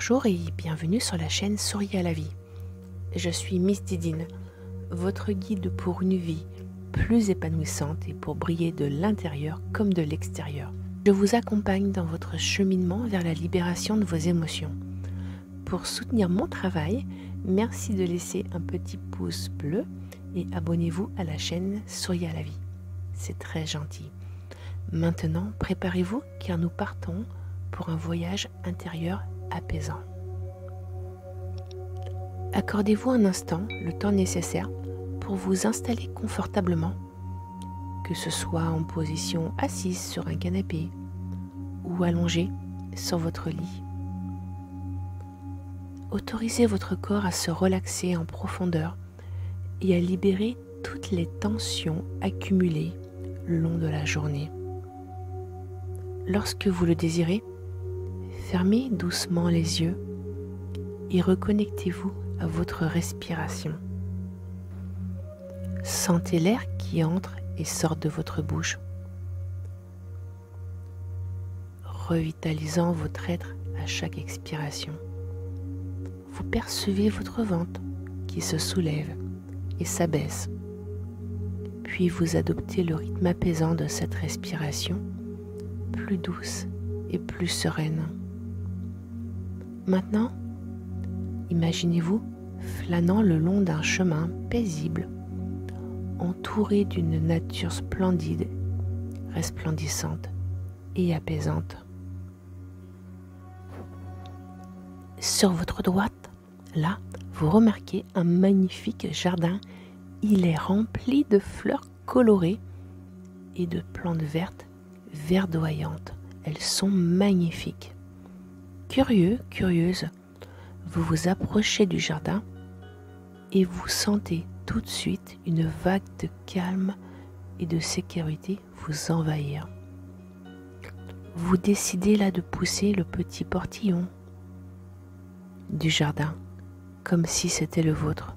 Bonjour et bienvenue sur la chaîne Souriez à la vie. Je suis Miss Didine, votre guide pour une vie plus épanouissante et pour briller de l'intérieur comme de l'extérieur. Je vous accompagne dans votre cheminement vers la libération de vos émotions. Pour soutenir mon travail, merci de laisser un petit pouce bleu et abonnez-vous à la chaîne Souriez à la vie. C'est très gentil. Maintenant, préparez-vous car nous partons pour un voyage intérieur apaisant. Accordez-vous un instant le temps nécessaire pour vous installer confortablement, que ce soit en position assise sur un canapé ou allongé sur votre lit. Autorisez votre corps à se relaxer en profondeur et à libérer toutes les tensions accumulées le long de la journée. Lorsque vous le désirez, fermez doucement les yeux et reconnectez-vous à votre respiration. Sentez l'air qui entre et sort de votre bouche, revitalisant votre être à chaque expiration. Vous percevez votre ventre qui se soulève et s'abaisse, puis vous adoptez le rythme apaisant de cette respiration, plus douce et plus sereine. Maintenant, imaginez-vous flânant le long d'un chemin paisible, entouré d'une nature splendide, resplendissante et apaisante. Sur votre droite, là, vous remarquez un magnifique jardin. Il est rempli de fleurs colorées et de plantes vertes verdoyantes. Elles sont magnifiques. Curieux, curieuse, vous vous approchez du jardin et vous sentez tout de suite une vague de calme et de sécurité vous envahir. Vous décidez là de pousser le petit portillon du jardin comme si c'était le vôtre.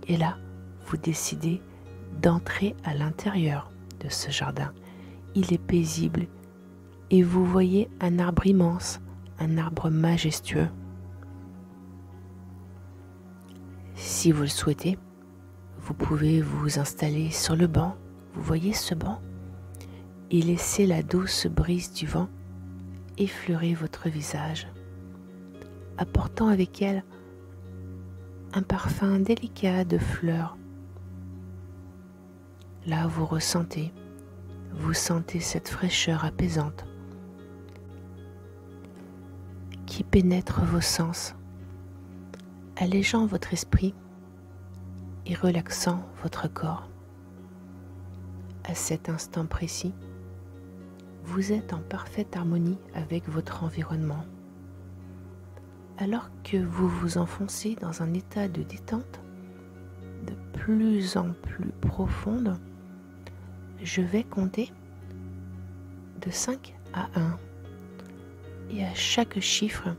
Et là, vous décidez d'entrer à l'intérieur de ce jardin. Il est paisible et vous voyez un arbre immense, un arbre majestueux. Si vous le souhaitez, vous pouvez vous installer sur le banc. Vous voyez ce banc et laisser la douce brise du vent effleurer votre visage, apportant avec elle un parfum délicat de fleurs. Là, vous sentez cette fraîcheur apaisante qui pénètre vos sens, allégeant votre esprit et relaxant votre corps. À cet instant précis, vous êtes en parfaite harmonie avec votre environnement. Alors que vous vous enfoncez dans un état de détente de plus en plus profonde, je vais compter de 5 à 1 et à chaque chiffre,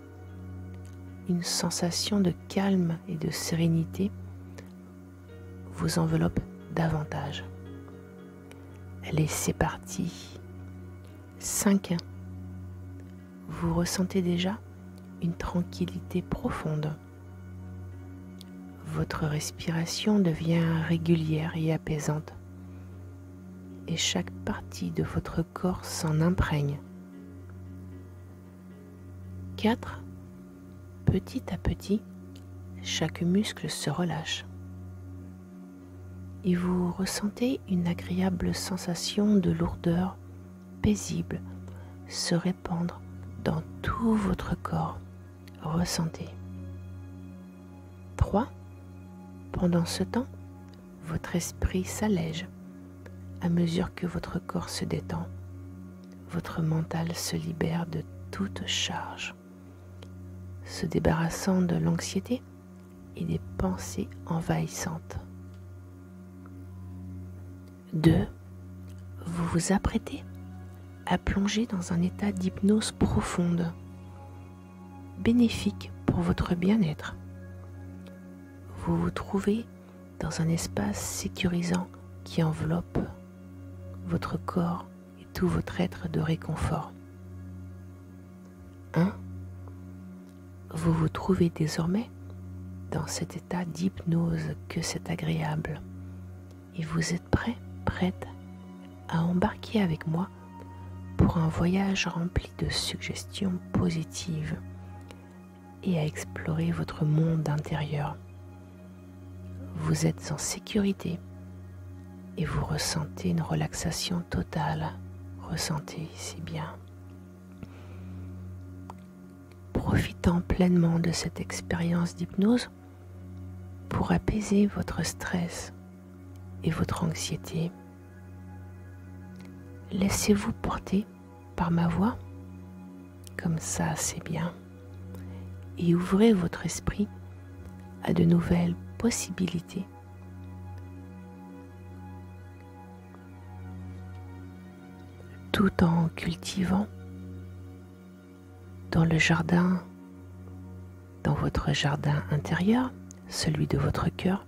une sensation de calme et de sérénité vous enveloppe davantage. Allez, c'est parti. 5. Vous ressentez déjà une tranquillité profonde. Votre respiration devient régulière et apaisante. Et chaque partie de votre corps s'en imprègne. 4. Petit à petit, chaque muscle se relâche. Et vous ressentez une agréable sensation de lourdeur paisible se répandre dans tout votre corps. Ressentez. 3. Pendant ce temps, votre esprit s'allège à mesure que votre corps se détend. Votre mental se libère de toute charge, se débarrassant de l'anxiété et des pensées envahissantes. 2. Vous vous apprêtez à plonger dans un état d'hypnose profonde, bénéfique pour votre bien-être. Vous vous trouvez dans un espace sécurisant qui enveloppe votre corps et tout votre être de réconfort. 1. Vous vous trouvez désormais dans cet état d'hypnose que c'est agréable et vous êtes prête à embarquer avec moi pour un voyage rempli de suggestions positives et à explorer votre monde intérieur. Vous êtes en sécurité et vous ressentez une relaxation totale. Ressentez, c'est bien. Profitant pleinement de cette expérience d'hypnose pour apaiser votre stress et votre anxiété. Laissez-vous porter par ma voix, comme ça c'est bien, et ouvrez votre esprit à de nouvelles possibilités. Tout en cultivant dans le jardin, dans votre jardin intérieur, celui de votre cœur,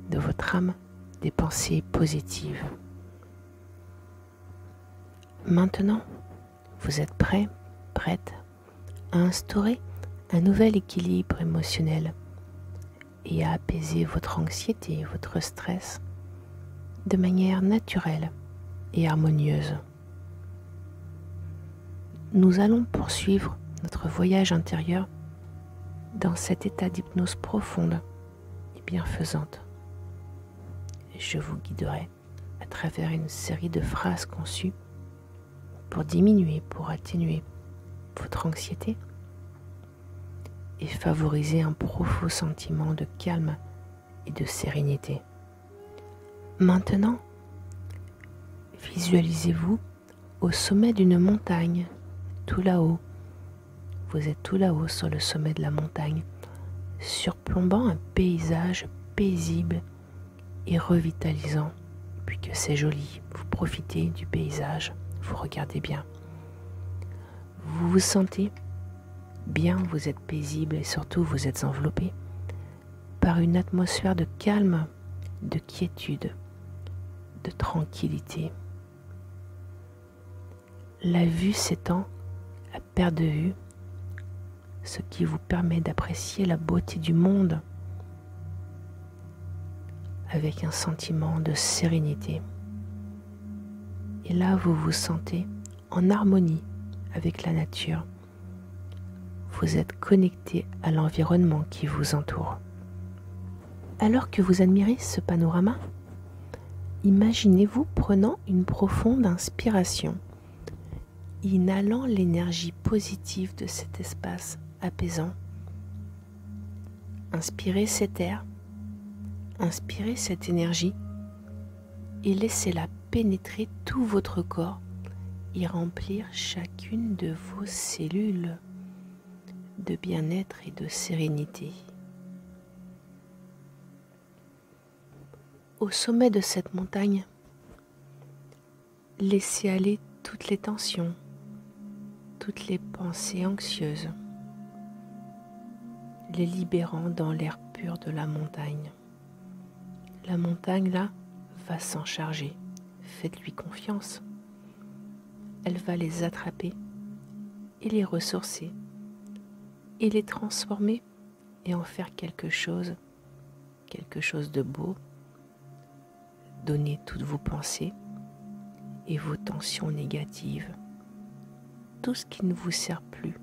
de votre âme, des pensées positives. Maintenant, vous êtes prête à instaurer un nouvel équilibre émotionnel et à apaiser votre anxiété, votre stress de manière naturelle et harmonieuse. Nous allons poursuivre notre voyage intérieur dans cet état d'hypnose profonde et bienfaisante. Je vous guiderai à travers une série de phrases conçues pour diminuer, pour atténuer votre anxiété et favoriser un profond sentiment de calme et de sérénité. Maintenant, visualisez-vous au sommet d'une montagne, tout là-haut. Vous êtes tout là-haut sur le sommet de la montagne, surplombant un paysage paisible et revitalisant. Puis que c'est joli, vous profitez du paysage, vous regardez bien. Vous vous sentez bien, vous êtes paisible et surtout vous êtes enveloppé par une atmosphère de calme, de quiétude, de tranquillité. La vue s'étend à perte de vue, ce qui vous permet d'apprécier la beauté du monde avec un sentiment de sérénité. Et là, vous vous sentez en harmonie avec la nature. Vous êtes connecté à l'environnement qui vous entoure. Alors que vous admirez ce panorama, imaginez-vous prenant une profonde inspiration, inhalant l'énergie positive de cet espace apaisant. Inspirez cet air, inspirez cette énergie et laissez-la pénétrer tout votre corps et remplir chacune de vos cellules de bien-être et de sérénité. Au sommet de cette montagne, laissez aller toutes les tensions, toutes les pensées anxieuses, les libérant dans l'air pur de la montagne. La montagne, là, va s'en charger. Faites-lui confiance. Elle va les attraper et les ressourcer et les transformer et en faire quelque chose de beau. Donnez toutes vos pensées et vos tensions négatives. Tout ce qui ne vous sert plus,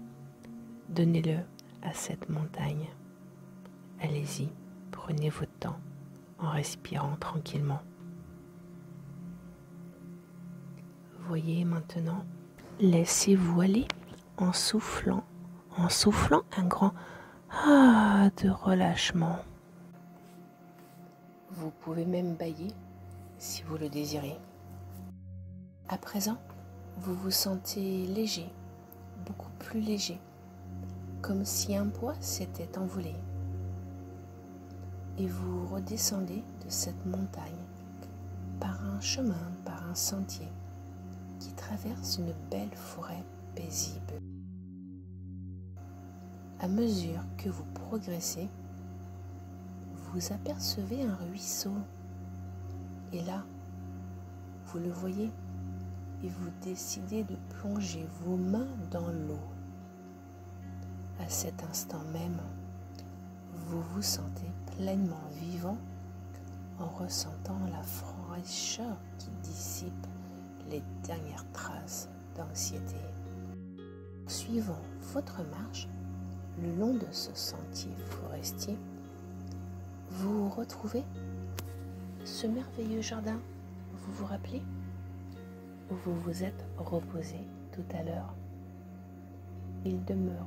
donnez-le à cette montagne. Allez-y, prenez votre temps en respirant tranquillement. Voyez maintenant, laissez-vous aller en soufflant un grand ah de relâchement. Vous pouvez même bâiller si vous le désirez. À présent, vous vous sentez léger, beaucoup plus léger, comme si un poids s'était envolé. Et vous redescendez de cette montagne par un chemin, par un sentier qui traverse une belle forêt paisible. À mesure que vous progressez, vous apercevez un ruisseau. Et là, vous le voyez et vous décidez de plonger vos mains dans l'eau. À À cet instant même, vous vous sentez pleinement vivant en ressentant la fraîcheur qui dissipe les dernières traces d'anxiété. Suivant votre marche le long de ce sentier forestier, vous retrouvez ce merveilleux jardin. Vous vous rappelez où vous vous êtes reposé tout à l'heure? Il demeure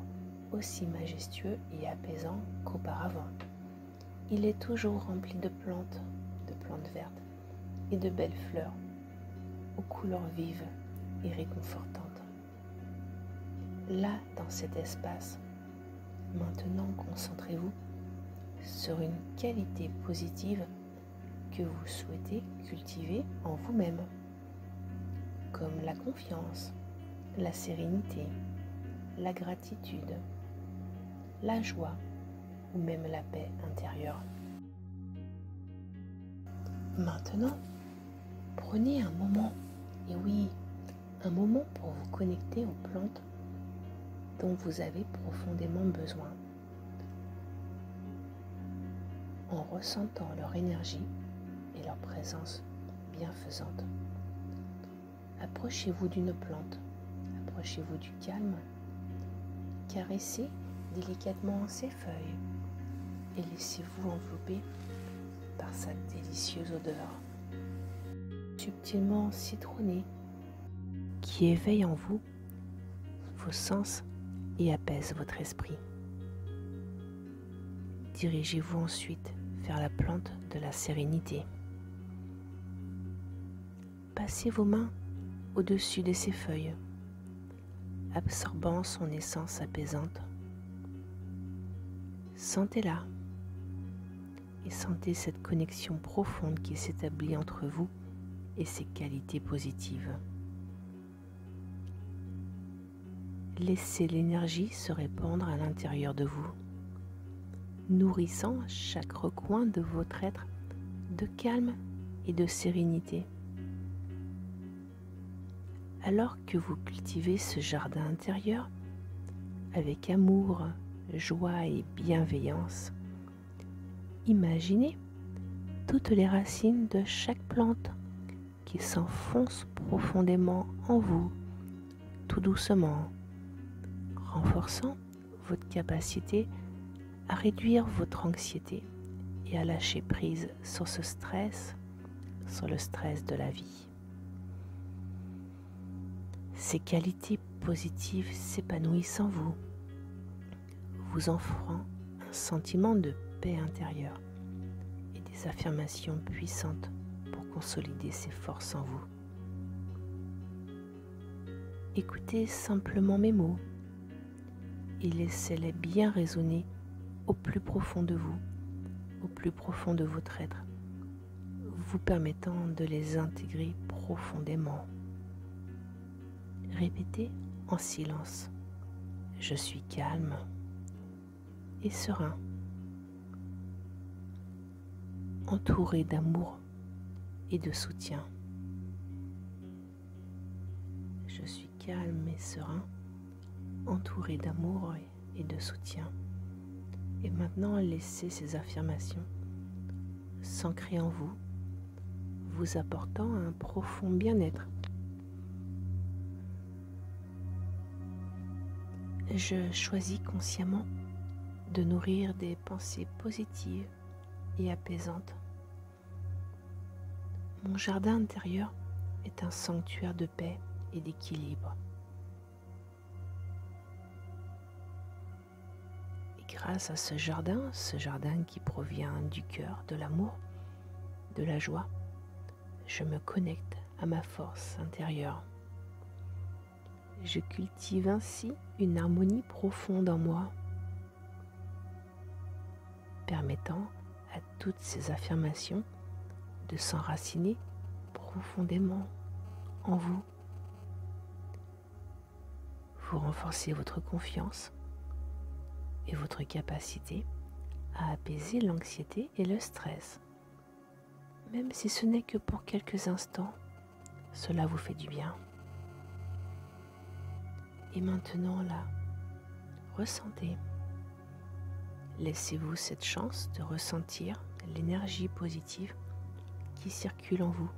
aussi majestueux et apaisant qu'auparavant. Il est toujours rempli de plantes vertes et de belles fleurs aux couleurs vives et réconfortantes. Là, dans cet espace, maintenant concentrez-vous sur une qualité positive que vous souhaitez cultiver en vous-même, comme la confiance, la sérénité, la gratitude, la joie ou même la paix intérieure. Maintenant, prenez un moment, et oui, un moment pour vous connecter aux plantes dont vous avez profondément besoin, en ressentant leur énergie et leur présence bienfaisante. Approchez-vous d'une plante, approchez-vous du calme, caressez délicatement ses feuilles et laissez-vous envelopper par sa délicieuse odeur, subtilement citronnée, qui éveille en vous vos sens et apaise votre esprit. Dirigez-vous ensuite vers la plante de la sérénité. Passez vos mains au-dessus de ses feuilles, absorbant son essence apaisante. Sentez-la et sentez cette connexion profonde qui s'établit entre vous et ses qualités positives. Laissez l'énergie se répandre à l'intérieur de vous, nourrissant chaque recoin de votre être de calme et de sérénité. Alors que vous cultivez ce jardin intérieur avec amour, joie et bienveillance, imaginez toutes les racines de chaque plante qui s'enfoncent profondément en vous, tout doucement, renforçant votre capacité à réduire votre anxiété et à lâcher prise sur ce stress, sur le stress de la vie. Ces qualités positives s'épanouissent en vous, vous offrant un sentiment de paix intérieure et des affirmations puissantes pour consolider ces forces en vous. Écoutez simplement mes mots et laissez-les bien résonner au plus profond de vous, au plus profond de votre être, vous permettant de les intégrer profondément. Répétez en silence. Je suis calme et serein, entouré d'amour et de soutien. Je suis calme et serein, entouré d'amour et de soutien. Et maintenant, laissez ces affirmations s'ancrer en vous, vous apportant un profond bien-être. Je choisis consciemment de nourrir des pensées positives et apaisantes. Mon jardin intérieur est un sanctuaire de paix et d'équilibre. Et grâce à ce jardin qui provient du cœur, de l'amour, de la joie, je me connecte à ma force intérieure. Je cultive ainsi une harmonie profonde en moi, permettant à toutes ces affirmations de s'enraciner profondément en vous. Vous renforcez votre confiance et votre capacité à apaiser l'anxiété et le stress. Même si ce n'est que pour quelques instants, cela vous fait du bien. Et maintenant là, ressentez Laissez-vous cette chance de ressentir l'énergie positive qui circule en vous,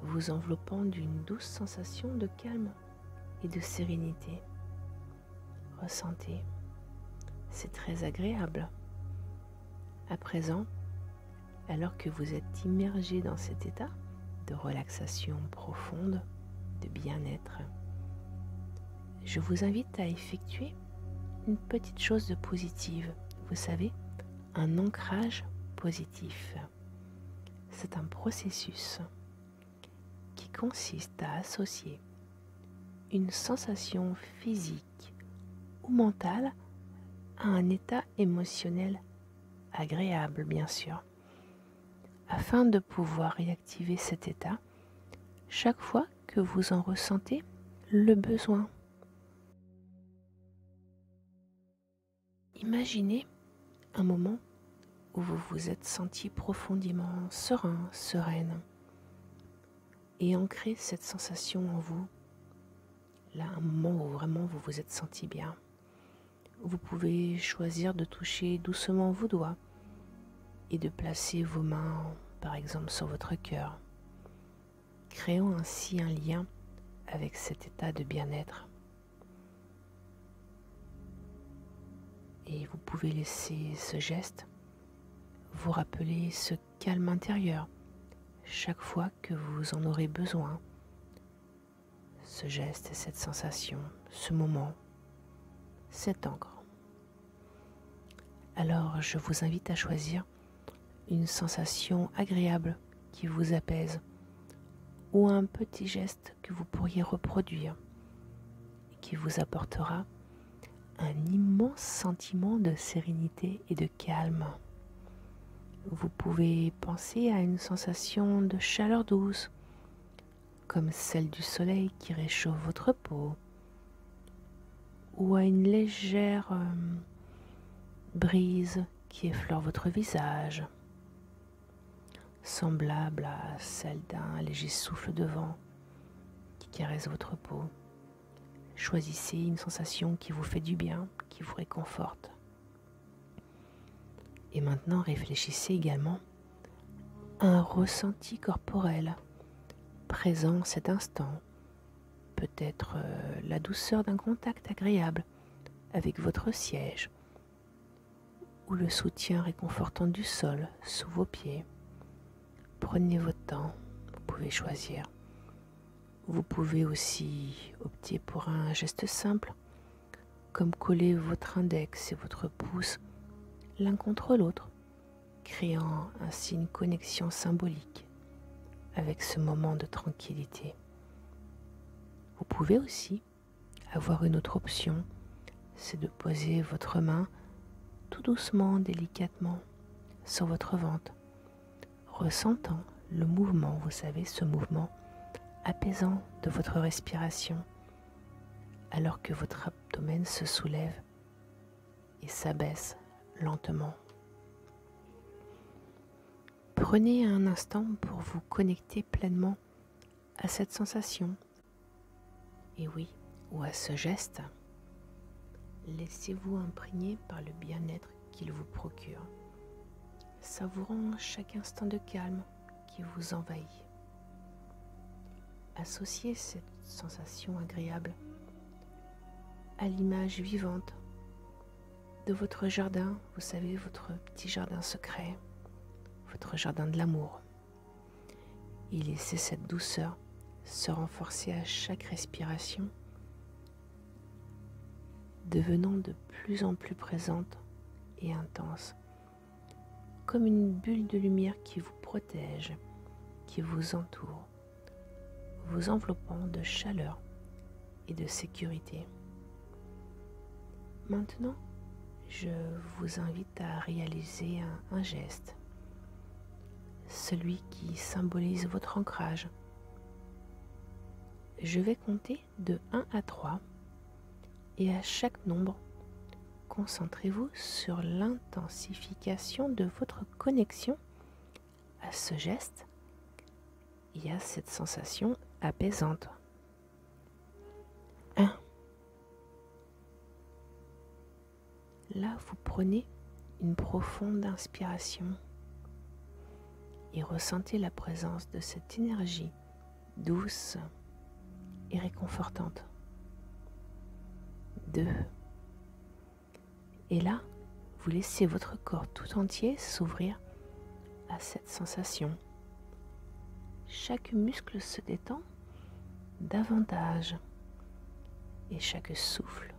vous enveloppant d'une douce sensation de calme et de sérénité. Ressentez, c'est très agréable. À présent, alors que vous êtes immergé dans cet état de relaxation profonde, de bien-être, je vous invite à effectuer une petite chose de positive. Vous savez, un ancrage positif. C'est un processus qui consiste à associer une sensation physique ou mentale à un état émotionnel agréable, bien sûr, afin de pouvoir réactiver cet état chaque fois que vous en ressentez le besoin. Imaginez un moment où vous vous êtes senti profondément serein, sereine, et ancrez cette sensation en vous. Là, un moment où vraiment vous vous êtes senti bien. Vous pouvez choisir de toucher doucement vos doigts et de placer vos mains, par exemple, sur votre cœur, créant ainsi un lien avec cet état de bien-être. Et vous pouvez laisser ce geste vous rappeler ce calme intérieur chaque fois que vous en aurez besoin. Ce geste et cette sensation, ce moment, cet ancre. Alors je vous invite à choisir une sensation agréable qui vous apaise ou un petit geste que vous pourriez reproduire et qui vous apportera un immense sentiment de sérénité et de calme. Vous pouvez penser à une sensation de chaleur douce, comme celle du soleil qui réchauffe votre peau, ou à une légère brise qui effleure votre visage, semblable à celle d'un léger souffle de vent qui caresse votre peau. Choisissez une sensation qui vous fait du bien, qui vous réconforte. Et maintenant, réfléchissez également à un ressenti corporel présent cet instant. Peut-être la douceur d'un contact agréable avec votre siège ou le soutien réconfortant du sol sous vos pieds. Prenez votre temps, vous pouvez choisir. Vous pouvez aussi opter pour un geste simple, comme coller votre index et votre pouce l'un contre l'autre, créant ainsi une connexion symbolique avec ce moment de tranquillité. Vous pouvez aussi avoir une autre option, c'est de poser votre main tout doucement, délicatement sur votre ventre, ressentant le mouvement, vous savez, ce mouvement apaisant de votre respiration, alors que votre abdomen se soulève et s'abaisse lentement. Prenez un instant pour vous connecter pleinement à cette sensation. Et oui, ou à ce geste. Laissez-vous imprégner par le bien-être qu'il vous procure, savourant chaque instant de calme qui vous envahit. Associez cette sensation agréable à l'image vivante de votre jardin, vous savez, votre petit jardin secret, votre jardin de l'amour. Et laissez cette douceur se renforcer à chaque respiration, devenant de plus en plus présente et intense, comme une bulle de lumière qui vous protège, qui vous entoure, vous enveloppant de chaleur et de sécurité. Maintenant, je vous invite à réaliser un geste, celui qui symbolise votre ancrage. Je vais compter de 1 à 3 et à chaque nombre, concentrez-vous sur l'intensification de votre connexion à ce geste et à cette sensation apaisante. 1, Là, vous prenez une profonde inspiration et ressentez la présence de cette énergie douce et réconfortante. 2. Et là, vous laissez votre corps tout entier s'ouvrir à cette sensation. Chaque muscle se détend davantage et chaque souffle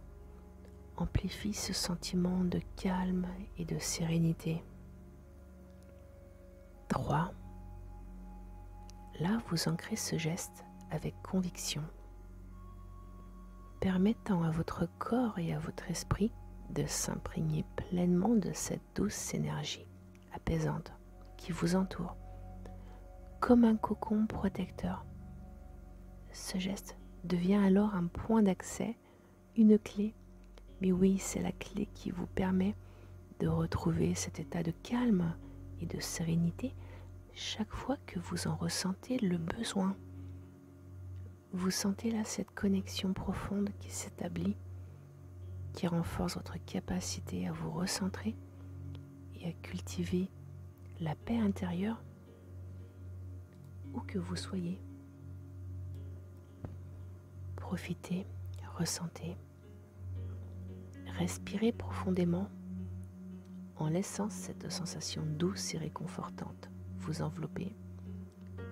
amplifie ce sentiment de calme et de sérénité. 3. Là, vous ancrez ce geste avec conviction, permettant à votre corps et à votre esprit de s'imprégner pleinement de cette douce énergie apaisante qui vous entoure, comme un cocon protecteur. Ce geste devient alors un point d'accès, une clé. Mais oui, c'est la clé qui vous permet de retrouver cet état de calme et de sérénité chaque fois que vous en ressentez le besoin. Vous sentez là cette connexion profonde qui s'établit, qui renforce votre capacité à vous recentrer et à cultiver la paix intérieure où que vous soyez. Profitez, ressentez. Respirez profondément en laissant cette sensation douce et réconfortante vous envelopper,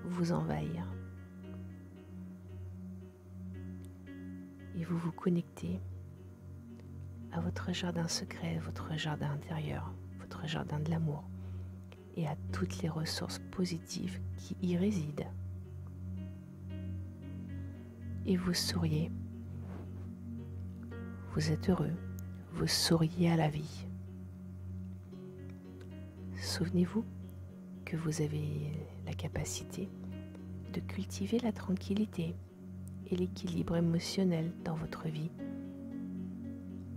vous envahir. Et vous vous connectez à votre jardin secret, votre jardin intérieur, votre jardin de l'amour et à toutes les ressources positives qui y résident. Et vous souriez. Vous êtes heureux. Vous souriez à la vie. Souvenez-vous que vous avez la capacité de cultiver la tranquillité et l'équilibre émotionnel dans votre vie,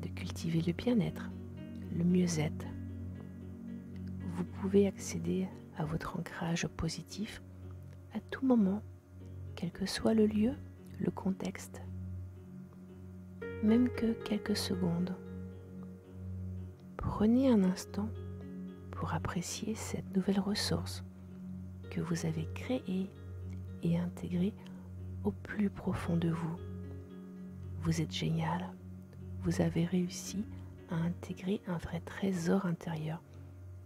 de cultiver le bien-être, le mieux-être. Vous pouvez accéder à votre ancrage positif à tout moment, quel que soit le lieu, le contexte, même que quelques secondes. Prenez un instant pour apprécier cette nouvelle ressource que vous avez créée et intégrée au plus profond de vous. Vous êtes génial, vous avez réussi à intégrer un vrai trésor intérieur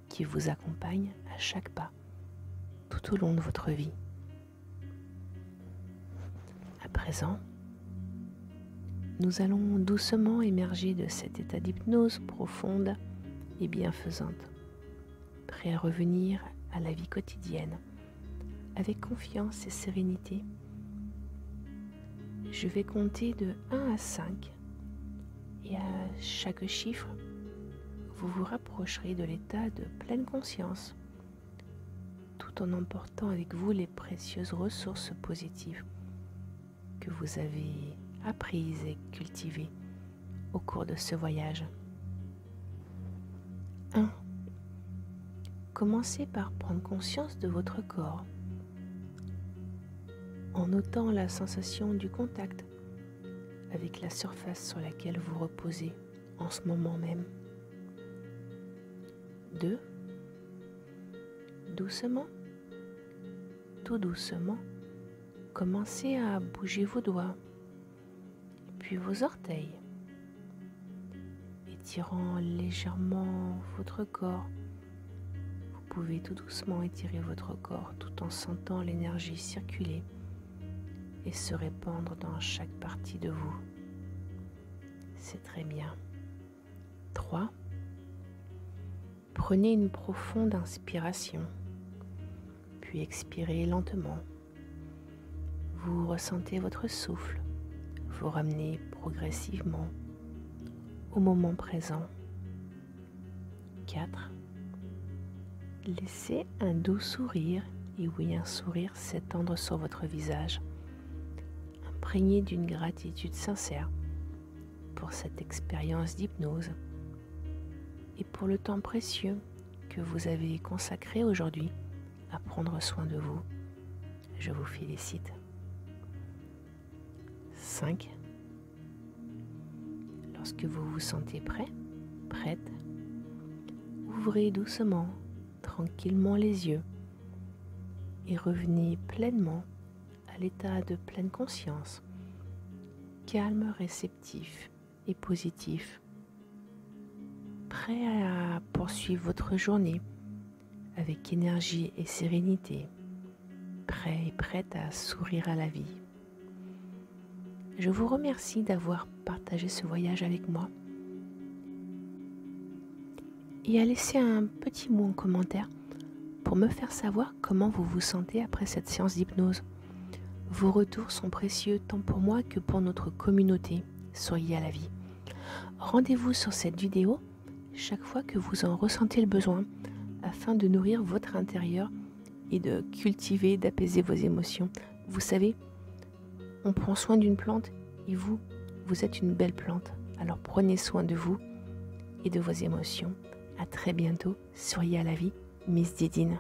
qui vous accompagne à chaque pas, tout au long de votre vie. À présent, nous allons doucement émerger de cet état d'hypnose profonde et bienfaisante, prêt à revenir à la vie quotidienne avec confiance et sérénité. Je vais compter de 1 à 5 et à chaque chiffre, vous vous rapprocherez de l'état de pleine conscience tout en emportant avec vous les précieuses ressources positives que vous avez apprises et cultivées au cours de ce voyage. 1. Commencez par prendre conscience de votre corps en notant la sensation du contact avec la surface sur laquelle vous reposez en ce moment même. 2. Doucement, tout doucement, commencez à bouger vos doigts, puis vos orteils, étirant légèrement votre corps. Vous pouvez tout doucement étirer votre corps tout en sentant l'énergie circuler et se répandre dans chaque partie de vous. C'est très bien. 3. Prenez une profonde inspiration, puis expirez lentement. Vous ressentez votre souffle, vous ramenez progressivement au moment présent. 4. Laissez un doux sourire, et oui, un sourire s'étendre sur votre visage, imprégné d'une gratitude sincère pour cette expérience d'hypnose et pour le temps précieux que vous avez consacré aujourd'hui à prendre soin de vous. Je vous félicite. 5. Lorsque vous vous sentez prêt, prête, ouvrez doucement, tranquillement les yeux et revenez pleinement à l'état de pleine conscience, calme, réceptif et positif, prêt à poursuivre votre journée avec énergie et sérénité, prêt et prête à sourire à la vie. Je vous remercie d'avoir partagé ce voyage avec moi et à laisser un petit mot en commentaire pour me faire savoir comment vous vous sentez après cette séance d'hypnose. Vos retours sont précieux tant pour moi que pour notre communauté. Soyez à la vie. Rendez-vous sur cette vidéo chaque fois que vous en ressentez le besoin afin de nourrir votre intérieur et de cultiver, d'apaiser vos émotions. Vous savez, on prend soin d'une plante et vous êtes une belle plante. Alors prenez soin de vous et de vos émotions. À très bientôt. Soyez à la vie. Miss Didine.